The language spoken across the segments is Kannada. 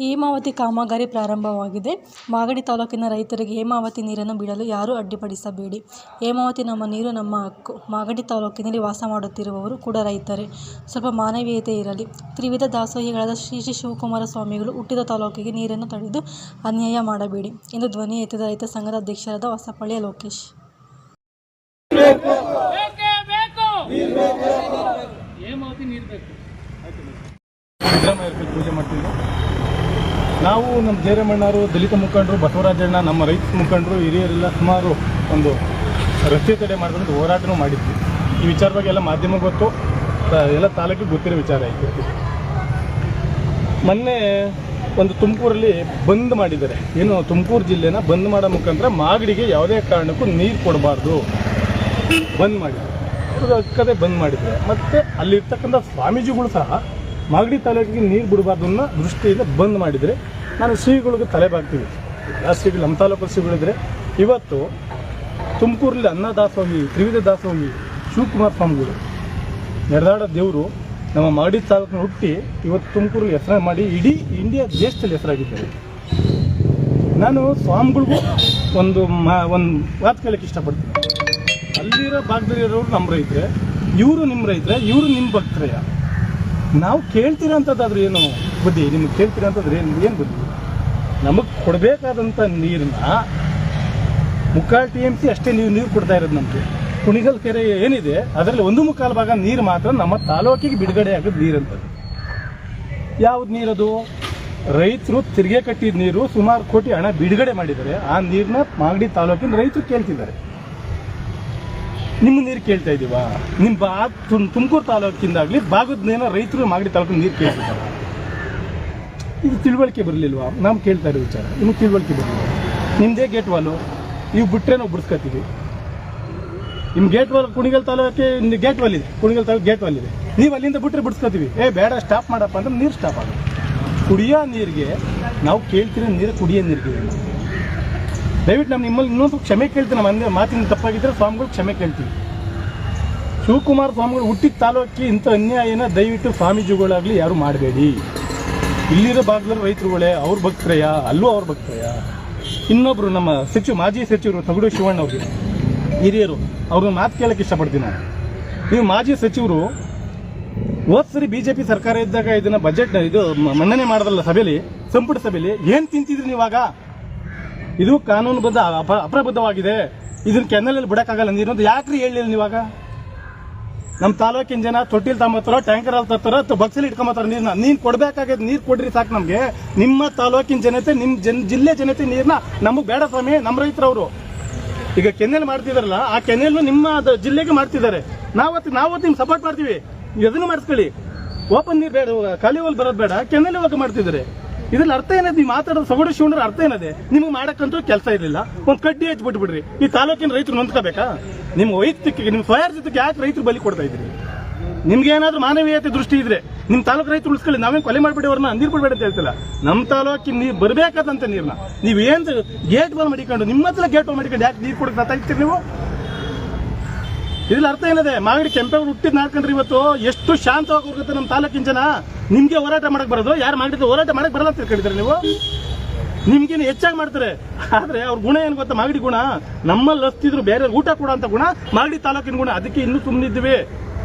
ಹೇಮಾವತಿ ಕಾಮಗಾರಿ ಪ್ರಾರಂಭವಾಗಿದೆ. ಮಾಗಡಿ ತಾಲೂಕಿನ ರೈತರಿಗೆ ಹೇಮಾವತಿ ನೀರನ್ನು ಬಿಡಲು ಯಾರೂ ಅಡ್ಡಿಪಡಿಸಬೇಡಿ. ಹೇಮಾವತಿ ನಮ್ಮ ನೀರು, ನಮ್ಮ ಹಕ್ಕು. ಮಾಗಡಿ ತಾಲೂಕಿನಲ್ಲಿ ವಾಸ ಮಾಡುತ್ತಿರುವವರು ಕೂಡ ರೈತರೇ. ಸ್ವಲ್ಪ ಮಾನವೀಯತೆ ಇರಲಿ. ತ್ರಿವಿಧ ದಾಸೋಹಿಗಳಾದ ಶ್ರೀ ಶ್ರೀ ಶಿವಕುಮಾರ ಸ್ವಾಮಿಗಳು ಹುಟ್ಟಿದ ತಾಲೂಕಿಗೆ ನೀರನ್ನು ತಡೆದು ಅನ್ಯಾಯ ಮಾಡಬೇಡಿ ಎಂದು ಧ್ವನಿ ಎತ್ತಿದ ರೈತ ಸಂಘದ ಅಧ್ಯಕ್ಷರಾದ ಹೊಸಪಳ್ಳಿಯ ಲೋಕೇಶ್. ಪೂಜೆ ಮಾಡ್ತೀವಿ ನಾವು. ನಮ್ಮ ಜಯರಾಮಣ್ಣವರು, ದಲಿತ ಮುಖಂಡರು, ಬಸವರಾಜಣ್ಣ, ನಮ್ಮ ರೈತ ಮುಖಂಡರು, ಹಿರಿಯರೆಲ್ಲ ಸುಮಾರು ಒಂದು ರಸ್ತೆ ತಡೆ ಮಾಡ್ಕೊಂಡು ಹೋರಾಟನೂ ಮಾಡಿದ್ವಿ. ಈ ವಿಚಾರವಾಗಿ ಎಲ್ಲ ಮಾಧ್ಯಮ ಗೊತ್ತು, ಎಲ್ಲ ತಾಲೂಕಿಗೆ ಗೊತ್ತಿರೋ ವಿಚಾರ ಆಯಿತು. ಮೊನ್ನೆ ಒಂದು ತುಮಕೂರಲ್ಲಿ ಬಂದ್ ಮಾಡಿದ್ದಾರೆ. ಏನು, ತುಮಕೂರು ಜಿಲ್ಲೆನ ಬಂದ್ ಮಾಡೋ ಮುಖಾಂತರ ಮಾಗಡಿಗೆ ಯಾವುದೇ ಕಾರಣಕ್ಕೂ ನೀರು ಕೊಡಬಾರ್ದು ಬಂದ್ ಮಾಡಿದ್ದಾರೆ. ಅಕ್ಕದೇ ಬಂದ್ ಮಾಡಿದ್ದಾರೆ. ಮತ್ತು ಅಲ್ಲಿರ್ತಕ್ಕಂಥ ಸ್ವಾಮೀಜಿಗಳು ಸಹ ಮಾಗಡಿ ತಾಲೂಕಿಗೆ ನೀರು ಬಿಡಬಾರ್ದು ಅನ್ನೋ ದೃಷ್ಟಿಯಿಂದ ಬಂದ್ ಮಾಡಿದರೆ ನಾನು ಶ್ರೀಗಳಿಗೆ ತಲೆ ಬಾಗ್ತೀವಿ. ಯಾವ ಶ್ರೀಗಳು ನಮ್ಮ ತಾಲೂಕು ಶ್ರೀಗಳಿದ್ರೆ ಇವತ್ತು ತುಮಕೂರಲ್ಲಿ ಅನ್ನದಾಸೋಹಿ, ತ್ರಿವಿಧ ದಾಸೋಹಿ ಶಿವಕುಮಾರ ಸ್ವಾಮಿಗಳು ನಡೆದಾಡೋ ದೇವರು ನಮ್ಮ ಮಾಗಡಿ ತಾಲೂಕಿನ ಹುಟ್ಟಿ ಇವತ್ತು ತುಮಕೂರಿಗೆ ಹೆಸರು ಮಾಡಿ ಇಡೀ ಇಂಡಿಯಾ ದೇಶದಲ್ಲಿ ಹೆಸರಾಗಿದ್ದಾರೆ. ನಾನು ಸ್ವಾಮಿಗಳಿಗೂ ಒಂದು ಮಾತು ಕೇಳೋಕ್ಕೆ ಇಷ್ಟಪಡ್ತೀನಿ. ಅಲ್ಲಿರೋ ಭಾಗದಲ್ಲಿರೋರು ನಮ್ಮ ರೈತರೆ, ಇವರು ನಿಮ್ಮ ರೈತರೆ, ಇವರು ನಿಮ್ಮ ಭಕ್ತರಯ್ಯ. ನಾವು ಕೇಳ್ತಿರೋಂಥದ್ದಾದ್ರೆ ಏನು ಬುದ್ಧಿ? ನಿಮಗೆ ಕೇಳ್ತಿರೋಂಥದ್ದು ಏನು ಬುದ್ಧಿ? ನಮಗೆ ಕೊಡಬೇಕಾದಂಥ ನೀರನ್ನ 3/4 TMC ಅಷ್ಟೇ ನೀರು ಕೊಡ್ತಾ ಇರೋದು. ನಮಗೆ ಕುಣಿಗಲ್ ಕೆರೆ ಏನಿದೆ ಅದರಲ್ಲಿ 1/4 ಭಾಗ ನೀರು ಮಾತ್ರ ನಮ್ಮ ತಾಲೂಕಿಗೆ ಬಿಡುಗಡೆ ಆಗೋದು ನೀರಂಥದ್ದು. ಯಾವ್ದು ನೀರದು? ರೈತರು ತಿರುಗಿ ಕಟ್ಟಿದ ನೀರು, ಸುಮಾರು ಕೋಟಿ ಹಣ ಬಿಡುಗಡೆ ಮಾಡಿದ್ದಾರೆ. ಆ ನೀರನ್ನ ಮಾಗಡಿ ತಾಲೂಕಿನ ರೈತರು ಕೇಳ್ತಿದ್ದಾರೆ. ನಿಮ್ಮ ನೀರು ಕೇಳ್ತಾ ಇದ್ದೀವಾ? ನಿಮ್ಮ ತುಮಕೂರು ತಾಲೂಕಿಂದಾಗಲಿ ಭಾಗದ ರೈತರು ಮಾಗಡಿ ತಾಲೂಕಿನ ನೀರು ಕೇಳ್ತಿದ್ದಾರೆ. ಇದು ತಿಳುವಳಿಕೆ ಬರಲಿಲ್ವಾ? ನಾವು ಕೇಳ್ತಾ ಇರೋ ವಿಚಾರ ನಿಮಗೆ ತಿಳುವಳಿಕೆ ಬರಲಿಲ್ಲ. ನಿಮ್ಮದೇ ಗೇಟ್ ವಾಲು, ಇವು ಬಿಟ್ಟರೆ ನಾವು ಬಿಡಿಸ್ಕೊತೀವಿ. ನಿಮ್ಮ ಗೇಟ್ ವಾಲ್ ಕುಣಿಗಲ್ ತಾಲೂಕಿಗೆ ಗೇಟ್ ವಾಲ್ ಇದೆ, ಕುಣಿಗಲ್ ತಾಲೂಕು ಗೇಟ್ ವಾಲ್ ಇದೆ. ನೀವು ಅಲ್ಲಿಂದ ಬಿಟ್ಟರೆ ಬಿಡಿಸ್ಕೊತೀವಿ. ಬೇಡ ಸ್ಟಾಪ್ ಮಾಡಪ್ಪ ಅಂದ್ರೆ ನೀರು ಸ್ಟಾಪ್ ಆಗುತ್ತೆ. ಕುಡಿಯೋ ನೀರಿಗೆ ನಾವು ಕೇಳ್ತಿರೋ ನೀರು ಕುಡಿಯೋ ನೀರಿಗೆ ದಯವಿಟ್ಟು ನಮ್ಮ ನಿಮ್ಮಲ್ಲಿ ಇನ್ನೊಂದು ಕ್ಷಮೆ ಕೇಳ್ತೀವಿ. ನಮ್ಮ ಮಾತಿನ ತಪ್ಪಾಗಿದ್ದರೆ ಸ್ವಾಮಿಗಳು ಕ್ಷಮೆ ಕೇಳ್ತೀವಿ. ಶಿವಕುಮಾರ ಸ್ವಾಮಿಗಳು ಹುಟ್ಟಿದ ತಾಲೂಕಿಗೆ ಇಂಥ ಅನ್ಯಾಯನ ದಯವಿಟ್ಟು ಸ್ವಾಮೀಜಿಗಳಾಗಲಿ ಯಾರು ಮಾಡಬೇಡಿ. ಇಲ್ಲಿರೋ ಭಾಗದಲ್ಲಿ ರೈತರುಗಳೇ ಅವ್ರ ಭಕ್ತರಯ್ಯ, ಅಲ್ಲೂ ಅವ್ರ ಭಕ್ತರಯ್ಯ. ಇನ್ನೊಬ್ಬರು ನಮ್ಮ ಮಾಜಿ ಸಚಿವರು ತಗಡು ಶಿವಣ್ಣ ಅವ್ರಿಗೆ ಹಿರಿಯರು, ಅವ್ರನ್ನ ಮಾತು ಕೇಳೋಕ್ಕೆ ಇಷ್ಟಪಡ್ತೀನಿ ನಾನು. ನೀವು ಮಾಜಿ ಸಚಿವರು ಹೋದ ಸರಿ BJP ಸರ್ಕಾರ ಇದ್ದಾಗ ಇದನ್ನ ಬಜೆಟ್ ಇದು ಮನ್ನಣೆ ಮಾಡೋದಲ್ಲ ಸಭೆಯಲ್ಲಿ, ಸಂಪುಟ ಸಭೆಯಲ್ಲಿ ಏನು ತಿಂತಿದ್ರಿ ನೀವಾಗ? ಇದು ಕಾನೂನುಬದ್ಧ ಅಪ್ರಬುದ್ಧವಾಗಿದೆ. ಇದನ್ನ ಕೆನಲಲ್ಲಿ ಬಿಡಕ್ಕಾಗಲ್ಲ ನೀರು. ಯಾಕ್ರಿ ಹೇಳಿಲ್ಲ ನೀವಾಗ? ನಮ್ಮ ತಾಲೂಕಿನ ಜನ ತೊಟ್ಟಿಲ್ ತಗೊಂಬತ್ತಾರೋ, ಟ್ಯಾಂಕರ್ ಅಲ್ಲಿ ತರ್ತಾರೋ, ಬಕ್ಸಲ್ಲಿ ಇಟ್ಕೊಂಬತ್ತಾರೋ ನೀರನ್ನ. ನೀನು ಕೊಡಬೇಕಾಗೈತೆ, ನೀರು ಕೊಡ್ರಿ ಸಾಕು ನಮಗೆ. ನಿಮ್ಮ ತಾಲೂಕಿನ ಜನತೆ, ನಿಮ್ಮ ಜಿಲ್ಲೆ ಜನತೆ ನೀರನ್ನ ನಮಗೆ ಬೇಡ ಸ್ವಾಮಿ. ನಮ್ಮ ರೈತರವರು ಈಗ ಕೆನೆಲ್ ಮಾಡ್ತಿದಾರಲ್ಲ, ಆ ಕೆನೆಲ್ ನಿಮ್ಮ ಜಿಲ್ಲೆಗೆ ಮಾಡ್ತಿದ್ದಾರೆ. ನಾವತ್ತು ನಿಮ್ಗೆ ಸಪೋರ್ಟ್ ಮಾಡ್ತೀವಿ. ಅದನ್ನು ಮಾಡಿಸ್ಕೊಳ್ಳಿ. ಓಪನ್ ನೀರು ಬೇಡ, ಖಾಲಿ ಹೋಲ್ ಬರೋದು ಬೇಡ, ಕೆನೆಲ್ ಹೋಗಿ ಮಾಡ್ತಿದ್ದಾರೆ. ಇದ್ರಲ್ಲಿ ಅರ್ಥ ಏನದು? ನೀವು ಮಾತಾಡೋದು ಸೊಗಡು ಶಿವಣ್ಣ ಅರ್ಥ ಏನದೆ? ನಿಮಗೆ ಮಾಡಕ್ಕಂತೂ ಕೆಲಸ ಇರಲಿಲ್ಲ. ಒಂದು ಕಡ್ಡಿ ಹಚ್ಬಿಟ್ಬಿಡ್ರಿ. ಈ ತಾಲೂಕಿನ ರೈತರು ನೊಂದ್ಕೋಬೇಕಾ? ನಿಮ್ಮ ವೈಯಕ್ತಿಕ, ನಿಮ್ಮ ಸ್ವಯಾರ್ಜಿತಕ್ಕೆ ಯಾಕೆ ರೈತರು ಬಲಿ ಕೊಡ್ತಾ ಇದ್ರಿ? ನಿಮ್ಗೆ ಏನಾದ್ರೂ ಮಾನವೀಯತೆ ದೃಷ್ಟಿ ಇದ್ರೆ ನಿಮ್ಮ ತಾಲೂಕು ರೈತರು ಉಳಿಸ್ಕೊಳ್ಳಿ. ನಾವೇನು ಕೊಲೆ ಮಾಡ್ಬಿಡಿ, ಅವ್ರನ್ನ ನೀರು ಕೊಡ್ಬೇಡ ಅಂತ ಹೇಳ್ತಿಲ್ಲ. ನಮ್ಮ ತಾಲೂಕಿನ ನೀರು ಬರಬೇಕಾದಂತ ನೀರನ್ನ ನೀವೇನು ಗೇಟ್ ಬಾಲ್ ಮಾಡಿಕೊಂಡು, ನಿಮ್ಮ ಹತ್ರ ಗೇಟ್ ಬಾಲ್ ಮಾಡಿಕೊಂಡು ಯಾಕೆ ನೀರು ಕೊಡಕ್ಕೆ ಸಾಕಾಗ್ತೀರಿ ನೀವು? ಇದ್ರಲ್ಲಿ ಅರ್ಥ ಏನದೆ? ಮಾಗಡಿ ಕೆಂಪೇಗೌಡ ಹುಟ್ಟಿದ್ ನಾಡ್ಕೊಂಡ್ರಿ ಇವತ್ತು ಎಷ್ಟು ಶಾಂತವಾಗಿ ಹೋಗುತ್ತೆ ನಮ್ಮ ತಾಲೂಕಿನ ಜನ. ನಿಮ್ಗೆ ಹೋರಾಟ ಮಾಡಕ್ ಬರೋದು? ಯಾರು ಮಾಡಿದ್ರೆ ಹೋರಾಟ ಮಾಡಕ್ ಬರಲ್ಲ ಅಂತ ತಿಳ್ಕೊಂಡಿದ್ರೆ ನೀವು? ನಿಮ್ಗೇನು ಹೆಚ್ಚಾಗಿ ಮಾಡ್ತಾರೆ. ಆದ್ರೆ ಅವ್ರ ಗುಣ ಏನು ಗೊತ್ತಾ? ಮಾಗಡಿ ಗುಣ ನಮ್ಮಲ್ಲಿ ಹಸ್ತಿದ್ರು ಬೇರೆ ಊಟ ಕೊಡ ಅಂತ ಗುಣ ಮಾಗಡಿ ತಾಲೂಕಿನ ಗುಣ. ಅದಕ್ಕೆ ಇನ್ನೂ ಸುಮ್ಮನಿದ್ವಿ.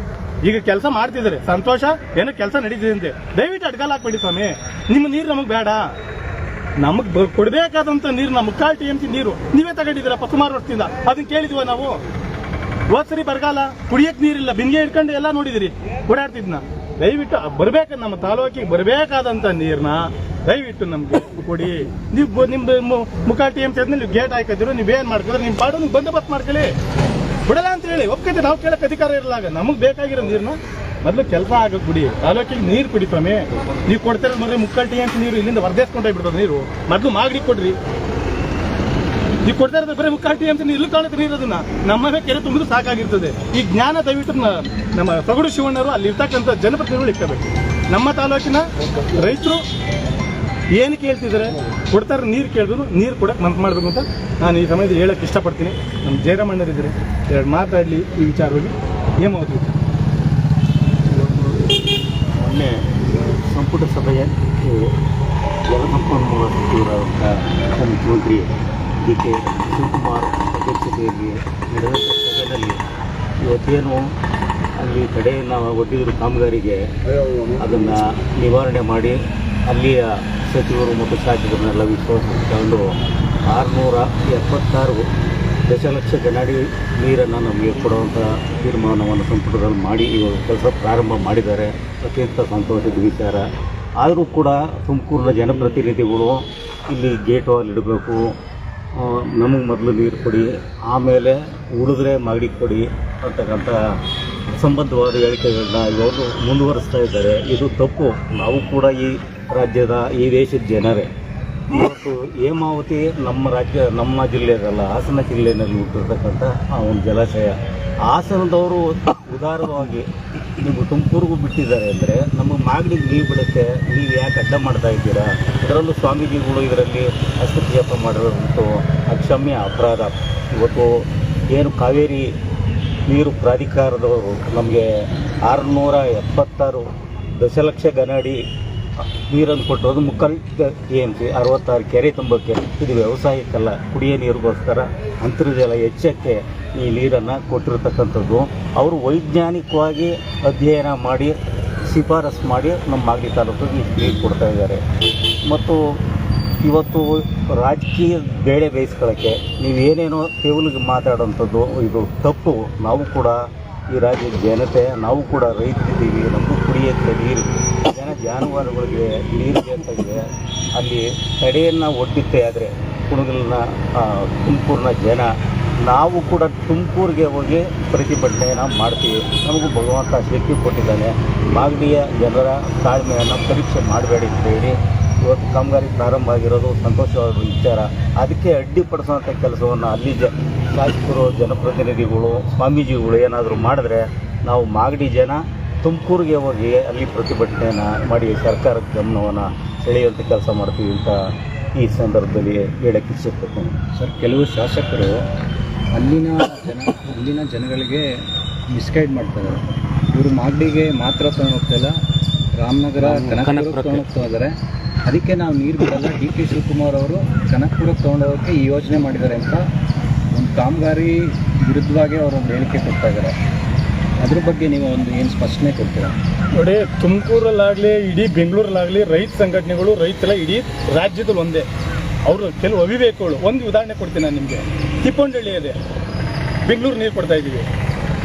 ಈಗ ಕೆಲಸ ಮಾಡ್ತಿದ್ದಾರೆ, ಸಂತೋಷ. ಏನೋ ಕೆಲಸ ನಡೀತಿದೆ ಅಂತೆ. ದಯವಿಟ್ಟು ಅಡ್ಗಾಲ ಹಾಕ್ಬೇಡಿ ಸ್ವಾಮಿ. ನಿಮ್ಮ ನೀರು ನಮಗೆ ಬೇಡ. ನಮಗೆ ಕೊಡಬೇಕಾದಂತ ನೀರು, ನಮ್ಮ 3/4 TMC ನೀರು ನೀವೇ ತಗೊಂಡಿದ್ದೀರಪ್ಪ ಸುಮಾರು ವರ್ಷದಿಂದ. ಅದನ್ನ ಕೇಳಿದ್ವ ನಾವು? ಹೋದ್ ಸರಿ ಬರಗಾಲ, ಕುಡಿಯಕ್ಕೆ ನೀರಿಲ್ಲ, ಬಿಂದಿಗೆ ಇಟ್ಕೊಂಡು ಎಲ್ಲ ನೋಡಿದಿರಿ, ಓಡಾಡ್ತಿದ್ನ. ದಯವಿಟ್ಟು ಬರಬೇಕು, ನಮ್ಮ ತಾಲೂಕಿಗೆ ಬರಬೇಕಾದಂತ ನೀರನ್ನ ದಯವಿಟ್ಟು ನಮ್ಗೆ ಕೊಡಿ. ನೀವು ನಿಮ್ದು 3/4 TMC ಆದ್ಮೇಲೆ ನೀವು ಗೇಟ್ ಹಾಕಿದ್ರು, ನೀವೇನ್ ಮಾಡ್ಕೊಂಡ್ರೆ ನಿಮ್ಮ ಪಾಡು ನೀವು ಬಂದೋಬಸ್ತ್ ಮಾಡ್ಕೊಳ್ಳಿ. ಬಿಡಲ್ಲ ಅಂತ ಹೇಳಿ ಒಪ್ಕೈತೆ. ನಾವು ಕೇಳಕ್ಕೆ ಅಧಿಕಾರ ಇರಲಾಗ. ನಮಗೆ ಬೇಕಾಗಿರೋ ನೀರನ್ನ ಮೊದಲು ಕೆಲಸ ಆಗಕ್ಕೆ ಬಿಡಿ. ತಾಲೂಕಿಗೆ ನೀರು ಕುಡಿ ಸ್ವಾಮಿ. ನೀವು ಕೊಡ್ತಿರೋದು ಮೊದಲು 3/4 TMC ನೀರು ಇಲ್ಲಿಂದ ವರ್ಧೇಸ್ಕೊಂಡೋಗ್ಬಿಡ್ತದೆ ನೀರು. ಮೊದಲು ಮಾಗಡಿ ಕೊಡ್ರಿ. ನೀವು ಕೊಡ್ತಾ ಇರೋದು ಬರೀ 3/4 TMC ಇಲ್ಲಿ ಕಾಣುತ್ತೆ ನೀರು. ಅದನ್ನ ನಮ್ಮವೇ ಕೆರೆ ತುಂಬಿದ್ರು ಸಾಕಾಗಿರ್ತದೆ. ಈ ಜ್ಞಾನ ದಯವಿಟ್ಟು ನಮ್ಮ ತಗಡು ಶಿವಣ್ಣರು ಅಲ್ಲಿ ಇರ್ತಕ್ಕಂಥ ಜನಪ್ರತಿನಿಧಿಗಳು ಇಕ್ಕಬೇಕು. ನಮ್ಮ ತಾಲೂಕಿನ ರೈತರು ಏನು ಕೇಳ್ತಿದ್ದಾರೆ? ಕೊಡ್ತಾರೆ ನೀರು ಕೇಳಿದ್ರು ನೀರು ಕೊಡಕ್ಕೆ ಮನಸ್ಸು ಮಾಡಬೇಕು ಅಂತ ನಾನು ಈ ಸಮಯದಲ್ಲಿ ಹೇಳಕ್ಕೆ ಇಷ್ಟಪಡ್ತೀನಿ. ನಮ್ಮ ಜಯರಾಮಣ್ಣರಿದ್ದಾರೆ, ಎರಡು ಮಾತಾಡಲಿ ಈ ವಿಚಾರವಾಗಿ. ಹೇಮಾವತಿ ಮೊನ್ನೆ ಸಂಪುಟ ಸಭೆಗೆ ಜಲಸಂಪನ್ಮೂಲ ಸಚಿವರಾದಂಥ ಮುಖ್ಯಮಂತ್ರಿ ಡಿ ಕೆ ಶಿವಕುಮಾರ್ ಅಧ್ಯಕ್ಷತೆಯಲ್ಲಿ ನಡೆದಂಥ ಸಭೆಯಲ್ಲಿ ಇವತ್ತೇನು ಅಲ್ಲಿ ಕಡೆಯನ್ನು ಒಡ್ಡಿದ್ರು ಕಾಮಗಾರಿಗೆ ಅದನ್ನು ನಿವಾರಣೆ ಮಾಡಿ ಅಲ್ಲಿಯ ಸಚಿವರು ಮತ್ತು ಶಾಸಕರನ್ನೆಲ್ಲ ವಿಶ್ವಾಸಕ್ಕೆ ತಗೊಂಡು 676 ದಶಲಕ್ಷ ಗನಡಿ ನೀರನ್ನು ನಮಗೆ ಕೊಡುವಂಥ ತೀರ್ಮಾನವನ್ನು ಸಂಪುಟದಲ್ಲಿ ಮಾಡಿ ಇವಾಗ ಕೆಲಸ ಪ್ರಾರಂಭ ಮಾಡಿದ್ದಾರೆ. ಅತ್ಯಂತ ಸಂತೋಷದ ವಿಚಾರ. ಆದರೂ ಕೂಡ ತುಮಕೂರಿನ ಜನಪ್ರತಿನಿಧಿಗಳು ಇಲ್ಲಿ ಗೇಟ್ ವಾಲ್ ಇಡಬೇಕು, ನಮಗೆ ಮೊದಲು ನೀರು ಕೊಡಿ, ಆಮೇಲೆ ಉಳಿದ್ರೆ ಮಾಗಡಿ ಕೊಡಿ ಅಂತಕ್ಕಂಥ ಸಂಬಂಧವಾದ ಹೇಳಿಕೆಗಳನ್ನ ಇವರು ಮುಂದುವರಿಸ್ತಾ ಇದ್ದಾರೆ. ಇದು ತಪ್ಪು. ನಾವು ಕೂಡ ಈ ರಾಜ್ಯದ ಈ ದೇಶದ ಜನರೇ. ಇವತ್ತು ಹೇಮಾವತಿ ನಮ್ಮ ಜಿಲ್ಲೆಯಲ್ಲ, ಹಾಸನ ಜಿಲ್ಲೆಯಲ್ಲಿ ಹುಟ್ಟಿರ್ತಕ್ಕಂಥ ಆ ಒಂದು ಜಲಾಶಯ. ಹಾಸನದವರು ಉದಾರವಾಗಿ ನೀವು ತುಮಕೂರಿಗೂ ಬಿಟ್ಟಿದ್ದಾರೆ ಅಂದರೆ ನಮ್ಮ ಮಾಗಡಿಗೆ ನೀರು ಬಿಡುತ್ತೆ, ನೀವು ಯಾಕೆ ಅಡ್ಡ ಮಾಡ್ತಾ ಇದ್ದೀರಾ? ಇದರಲ್ಲೂ ಸ್ವಾಮೀಜಿಗಳು ಇದರಲ್ಲಿ ಹಸ್ತಕ್ಷೇಪ ಮಾಡಿರೋದು ಅಕ್ಷಮ್ಯ ಅಪರಾಧ. ಇವತ್ತು ಏನು ಕಾವೇರಿ ನೀರು ಪ್ರಾಧಿಕಾರದವರು ನಮಗೆ 676 ದಶಲಕ್ಷ ಗನಡಿ ನೀರನ್ನು ಕೊಟ್ಟಿರೋದು ಮುಕ್ಕಾಲು TMC 66 ಕೆರೆ ತುಂಬಕ್ಕೆ. ಇದು ವ್ಯವಸಾಯಕ್ಕಲ್ಲ, ಕುಡಿಯೋ ನೀರಿಗೋಸ್ಕರ ಅಂತರ್ಜಲ ಹೆಚ್ಚಕ್ಕೆ ಈ ನೀರನ್ನು ಕೊಟ್ಟಿರತಕ್ಕಂಥದ್ದು. ಅವರು ವೈಜ್ಞಾನಿಕವಾಗಿ ಅಧ್ಯಯನ ಮಾಡಿ ಶಿಫಾರಸು ಮಾಡಿ ನಮ್ಮ ಮಾಗಡಿ ತಾಲೂಕಿಗೆ ನೀರು ಕೊಡ್ತಾ ಇದ್ದಾರೆ. ಮತ್ತು ಇವತ್ತು ರಾಜಕೀಯ ಬೇಳೆ ಬೇಯಿಸ್ಕೊಳ್ಳೋಕ್ಕೆ ನೀವೇನೇನೋ ಕೇವಲಿಗೆ ಮಾತಾಡೋಂಥದ್ದು ಇದು ತಪ್ಪು. ನಾವು ಕೂಡ ಈ ರಾಜ್ಯದ ಜನತೆ, ನಾವು ಕೂಡ ರೈತರಿದ್ದೀವಿ, ನಮಗೂ ಕುಡಿಯೋಕ್ಕೆ ನೀರು, ಜಾನುವಾರುಗಳಿಗೆ ನೀರು ಬೇಕಾಗಿದೆ. ಅಲ್ಲಿ ತಡೆಯನ್ನು ಒಡ್ಡಿತ್ತೆ ಆದರೆ ಕುಣಗಲಿನ ತುಮಕೂರಿನ ಜನ ನಾವು ಕೂಡ ತುಮಕೂರಿಗೆ ಹೋಗಿ ಪ್ರತಿಭಟನೆಯನ್ನು ಮಾಡ್ತೀವಿ. ನಮಗೂ ಭಗವಂತ ಶಕ್ತಿ ಕೊಟ್ಟಿದ್ದಾನೆ. ಮಾಗಡಿಯ ಜನರ ತಾಳ್ಮೆಯನ್ನು ಪರೀಕ್ಷೆ ಮಾಡಬೇಡಿ ಅಂತ ಹೇಳಿ ಇವತ್ತು ಕಾಮಗಾರಿ ಪ್ರಾರಂಭ ಆಗಿರೋದು ಸಂತೋಷವಾದ ವಿಚಾರ. ಅದಕ್ಕೆ ಅಡ್ಡಿಪಡಿಸುವಂಥ ಕೆಲಸವನ್ನು ಅಲ್ಲಿ ಶಾಸಕರು, ಜನಪ್ರತಿನಿಧಿಗಳು, ಸ್ವಾಮೀಜಿಗಳು ಏನಾದರೂ ಮಾಡಿದ್ರೆ ನಾವು ಮಾಗಡಿ ಜನ ತುಮಕೂರಿಗೆ ಹೋಗಿ ಅಲ್ಲಿ ಪ್ರತಿಭಟನೆಯನ್ನು ಮಾಡಿ ಸರ್ಕಾರದ ಗಮನವನ್ನು ಸೆಳೆಯುವಂಥ ಕೆಲಸ ಮಾಡ್ತೀವಿ ಅಂತ ಈ ಸಂದರ್ಭದಲ್ಲಿ ಹೇಳಕ್ಕೆ ಇಷ್ಟಪಡ್ತೀನಿ. ಸರ್, ಕೆಲವು ಶಾಸಕರು ಅಲ್ಲಿನ ಜನಗಳಿಗೆ ಮಿಸ್ಗೈಡ್ ಮಾಡ್ತಾರೆ. ಇವರು ಮಾಗಡಿಗೆ ಮಾತ್ರ ತೊಗೊಂಡೋಗ್ತಾಯಿಲ್ಲ, ರಾಮನಗರ, ಕನಕಪುರಕ್ಕೆ ತೊಗೊಂಡೋಗ್ತಾ ಇದ್ದಾರೆ. ಅದಕ್ಕೆ ನಾವು ನೀರು ಬಿಡಲ್ಲ, ಡಿ ಕೆ ಶಿವಕುಮಾರ್ ಅವರು ಕನಕಪುರಕ್ಕೆ ತೊಗೊಂಡೋಗೋಕ್ಕೆ ಈ ಯೋಜನೆ ಮಾಡಿದ್ದಾರೆ ಅಂತ ಒಂದು ಕಾಮಗಾರಿ ವಿರುದ್ಧವಾಗಿ ಅವರು ಒಂದು ಹೇಳಿಕೆ ಕೊಡ್ತಾ ಇದ್ದಾರೆ. ಅದ್ರ ಬಗ್ಗೆ ನೀವು ಒಂದು ಏನು ಸ್ಪಷ್ಟನೆ ಕೊಡ್ತೀರಾ? ನೋಡಿ, ತುಮಕೂರಲ್ಲಾಗಲಿ ಇಡೀ ಬೆಂಗಳೂರಲ್ಲಾಗಲಿ ರೈತ ಸಂಘಟನೆಗಳು, ರೈತರ ಇಡೀ ರಾಜ್ಯದಲ್ಲಿ ಒಂದೇ. ಅವರು ಕೆಲವು ಅವಿವೇಕಗಳು. ಒಂದು ಉದಾಹರಣೆ ಕೊಡ್ತೀನಿ ನಾನು ನಿಮಗೆ. ತಿಪ್ಪೊಂಡಳ್ಳಿ ಇದೆ, ಬೆಂಗಳೂರು ನೀರು ಕೊಡ್ತಾ ಇದ್ದೀವಿ.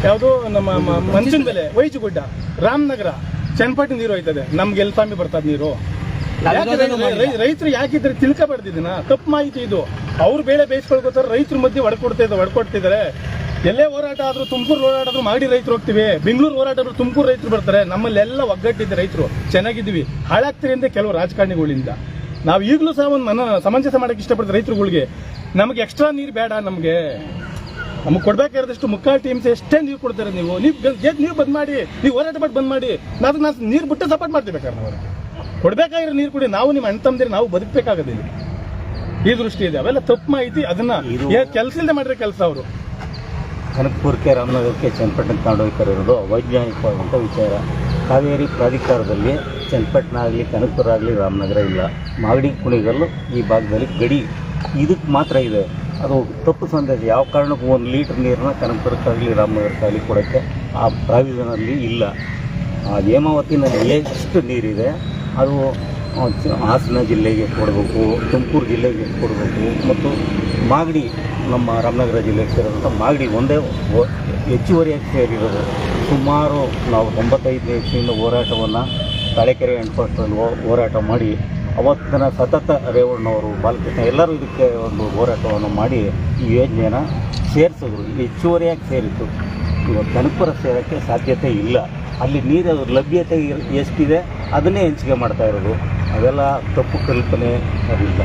ಯಾವುದೋ ನಮ್ಮ ಮಂಚಿನ ಬೆಲೆ, ವೈಜುಗುಡ್ಡ, ರಾಮನಗರ, ಚನ್ನಪಟ್ಟಿ ನೀರು ಹೋಯ್ತದೆ. ನಮ್ಗೆ ಎಲ್ಲಿ ಸ್ವಾಮಿ ಬರ್ತದೆ ನೀರು? ರೈತರು ಯಾಕಿದ್ರೆ ತಿಳ್ಕೊಬಾರ್ದಿದ್ದೀನ? ತಪ್ಪು ಮಾಹಿತಿ ಇದು. ಅವ್ರು ಬೇಳೆ ಬೇಯಿಸ್ಕೊಳ್ಕೋತಾರೆ, ರೈತರ ಮಧ್ಯೆ ಹೊಡ್ಕೊಡ್ತಿದ್ದಾರೆ. ಎಲ್ಲೇ ಹೋರಾಟ ಆದರೂ, ತುಮಕೂರು ಹೋರಾಟ ಆದರೂ ಮಾಗಡಿ ರೈತರು ಹೋಗ್ತೀವಿ, ಬೆಂಗಳೂರು ಹೋರಾಟ ಆದರೂ ತುಮಕೂರು ರೈತರು ಬರ್ತಾರೆ. ನಮ್ಮಲ್ಲೆಲ್ಲ ಒಗ್ಗಟ್ಟಿದ್ದ ರೈತರು ಚೆನ್ನಾಗಿದ್ದೀವಿ. ಹಾಳಾಗ್ತೀರಿ ಅಂತ ಕೆಲವು ರಾಜಕಾರಣಿಗಳಿಂದ. ನಾವು ಈಗಲೂ ಸಹ ಒಂದು ಸಮಂಜಸ ಮಾಡೋಕ್ಕೆ ಇಷ್ಟಪಡ್ತೀವಿ ರೈತರುಗಳಿಗೆ. ನಮಗೆ ಎಕ್ಸ್ಟ್ರಾ ನೀರು ಬೇಡ, ನಮಗೆ ಕೊಡ್ಬೇಕಾಗಿರೋದಷ್ಟು ಮುಕ್ಕಾಲು TMC ಎಷ್ಟೇ ನೀರು ಕೊಡ್ತಾರೆ. ನೀವು ಬಂದ್ ಮಾಡಿ, ನೀವು ಹೋರಾಟ ಮಾಡಿ ಬಂದ್ ಮಾಡಿ, ನಾನು ನೀರು ಬಿಟ್ಟು ಸಪೋರ್ಟ್ ಮಾಡ್ತಿರ್ಬೇಕಾದ್ರೆ ನಾವು ಕೊಡ್ಬೇಕಾಗಿರೋ ನೀರು ಕೊಡಿ. ನಾವು ನಿಮ್ಮ ಅಣ್ಣ ತಮ್ಮದಿರಿ, ನಾವು ಬದುಕಬೇಕಾಗೋದಿಲ್ಲ. ಈ ದೃಷ್ಟಿ ಇದೆ. ಅವೆಲ್ಲ ತಪ್ಪು ಮಾಹಿತಿ. ಅದನ್ನ ಕೆಲಸ ಇಲ್ಲದೆ ಮಾಡಿರೋ ಕೆಲಸ. ಅವರು ಕನಕಪುರಕ್ಕೆ, ರಾಮನಗರಕ್ಕೆ, ಚನ್ನಪಟ್ಟಣ ತಗೊಂಡೋಗ್ತಿರೋದು ಅವೈಜ್ಞಾನಿಕವಾದಂಥ ವಿಚಾರ. ಕಾವೇರಿ ಪ್ರಾಧಿಕಾರದಲ್ಲಿ ಚನ್ನಪಟ್ಟಣ ಆಗಲಿ, ಕನಕಪುರ ಆಗಲಿ, ರಾಮನಗರ ಇಲ್ಲ. ಮಾಗಡಿ, ಕುಣಿಗಲ್ಲು ಈ ಭಾಗದಲ್ಲಿ ಗಡಿ ಇದಕ್ಕೆ ಮಾತ್ರ ಇದೆ. ಅದು ತಪ್ಪು ಸಂದೇಶ. ಯಾವ ಕಾರಣಕ್ಕೂ 1 ಲೀಟ್ರ್ ನೀರನ್ನ ಕನಕಪುರಕ್ಕಾಗಲಿ, ರಾಮನಗರಕ್ಕಾಗಲಿ ಕೊಡೋಕ್ಕೆ ಆ ಪ್ರಾವಿಷನಲ್ಲಿ ಇಲ್ಲ. ಹೇಮಾವತಿನಲ್ಲಿ ಎಷ್ಟು ನೀರಿದೆ ಅದು ಹಾಸನ ಜಿಲ್ಲೆಗೆ ಕೊಡಬೇಕು, ತುಮಕೂರು ಜಿಲ್ಲೆಗೆ ಕೊಡಬೇಕು. ಮತ್ತು ಮಾಗಡಿ, ನಮ್ಮ ರಾಮನಗರ ಜಿಲ್ಲೆಗೆ ಸೇರಿದಂಥ ಮಾಗಡಿ ಒಂದೇ ಹೆಚ್ಚುವರಿಯಾಗಿ ಸೇರಿರೋದು. ಸುಮಾರು ನಾವು 95ನೇ ಇಸ್ವಿಯಿಂದ ಹೋರಾಟವನ್ನು ತಳೆಕೆರೆ ಹೆಣ್ಪಟ್ಟಲ್ಲಿ ಹೋರಾಟ ಮಾಡಿ, ಅವತ್ತಿನ ಸತತ ರೇವಣ್ಣವರು, ಬಾಲಕೃಷ್ಣ ಎಲ್ಲರೂ ಇದಕ್ಕೆ ಒಂದು ಹೋರಾಟವನ್ನು ಮಾಡಿ ಈ ಯೋಜನೆಯನ್ನು ಸೇರಿಸಿದ್ರು. ಹೆಚ್ಚುವರಿಯಾಗಿ ಸೇರಿತ್ತು. ಇವತ್ತು ಕನಕಪುರ ಸೇರೋಕ್ಕೆ ಸಾಧ್ಯತೆ ಇಲ್ಲ. ಅಲ್ಲಿ ನೀರು ಲಭ್ಯತೆ ಎಷ್ಟಿದೆ ಅದನ್ನೇ ಹಂಚಿಕೆ ಮಾಡ್ತಾ ಇರೋದು. ಅವೆಲ್ಲ ತಪ್ಪು ಕಲ್ಪನೆ. ಅದಿಲ್ಲ.